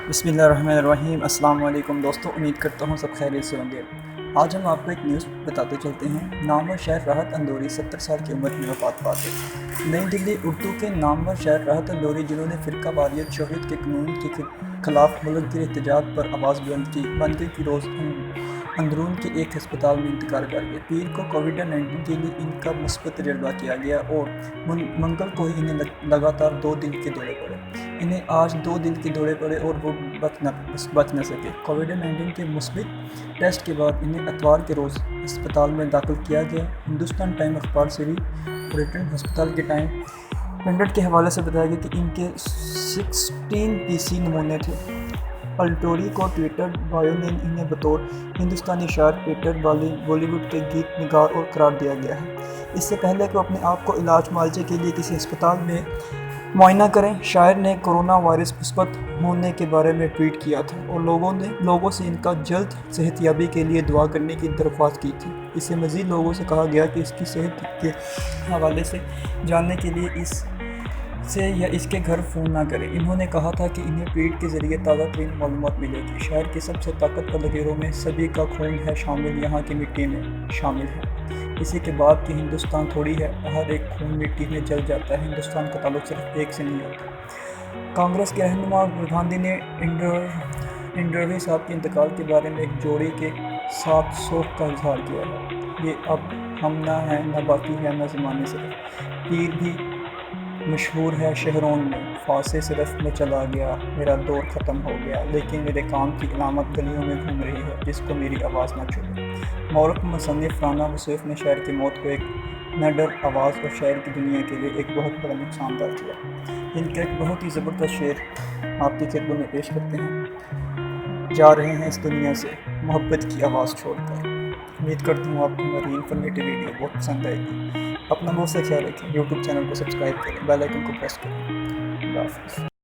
بسم اللہ الرحمن الرحیم۔ السلام علیکم دوستو، امید کرتا ہوں سب خیریت سے ہوں گے۔ آج ہم آپ کو ایک نیوز بتاتے چلتے ہیں۔ نامور شہر راحت اندوری 70 سال کی عمر میں وفات پا گئے۔ نئی دلی۔ اردو کے نامور شہر راحت اندوری، جنہوں نے فرقہ واریت شہریت کے قانون کے خلاف ملک کے احتجاج پر آواز بلند کی، منگل کی روز اندرون کے ایک ہسپتال میں انتقال کر گئے۔ پیر کو کووڈ-19 کے لیے ان کا مثبت تجربہ کیا گیا اور منگل کو ہی انہیں لگاتار 2 دن کے دورے پڑے۔ انہیں آج 2 دن کے دورے پڑے اور وہ بچ نہ سکے۔ کووڈ-19 کے مثبت ٹیسٹ کے بعد انہیں اتوار کے روز ہسپتال میں داخل کیا گیا۔ ہندوستان ٹائم اخبار سے ریٹن ہسپتال کے ٹائم پنڈت کے حوالے سے بتایا گیا کہ ان کے 16 PC نمونے تھے۔ پلٹوری کو ٹویٹر بایو نے انہیں بطور ہندوستانی شاعر پیٹر بالی ووڈ کے گیت نگار اور قرار دیا گیا ہے۔ اس سے پہلے کہ وہ اپنے آپ کو علاج معالجے کے لیے کسی ہسپتال میں معائنہ کریں، شاعر نے کورونا وائرس مثبت ہونے کے بارے میں ٹویٹ کیا تھا اور لوگوں سے ان کا جلد صحت یابی کے لیے دعا کرنے کی درخواست کی تھی۔ اس سے مزید لوگوں سے کہا گیا کہ اس کی صحت کے حوالے سے جاننے کے لیے اس سے یا اس کے گھر فون نہ کریں۔ انہوں نے کہا تھا کہ انہیں ٹویٹ کے ذریعے تازہ ترین معلومات ملے گی۔ شہر کی سب سے طاقتور لکیروں میں سبھی کا خون ہے شامل، یہاں کی مٹی میں شامل ہے۔ اسی کے بعد کہ ہندوستان تھوڑی ہے، ہر ایک خون مٹی میں جل جاتا ہے۔ ہندوستان کا تعلق صرف ایک سے نہیں ہوتا۔ کانگریس کے رہنما راہل گاندھی نے اندورئی صاحب کے انتقال کے بارے میں ایک جوڑے کے ساتھ سوگ کا اظہار کیا ہے۔ یہ اب ہم نہ ہیں، نہ باقی ہے، نہ زمانے صرف۔ پیر بھی مشہور ہے شہروں میں، فاسے صرف میں چلا گیا، میرا دور ختم ہو گیا، لیکن میرے کام کی علامت گلیوں میں گھوم رہی ہے، جس کو میری آواز نہ چھوڑے۔ مورخ مصنف رانا وصیف نے شاعر کی موت کو ایک نڈر آواز اور شاعر کی دنیا کے لیے ایک بہت بڑا نقصان دار کیا۔ ان کا ایک بہت ہی زبردست شعر آپ کی خدمت میں پیش کرتے ہیں۔ جا رہے ہیں اس دنیا سے محبت کی آواز چھوڑ کر۔ امید کرتا ہوں آپ کو ہماری انفارمیٹیو ویڈیو بہت پسند آئے گی۔ اپنا بہت سا خیال رکھیں، یوٹیوب چینل کو سبسکرائب کریں، بیل آئیکن کو پریس کریں۔ اللہ حافظ۔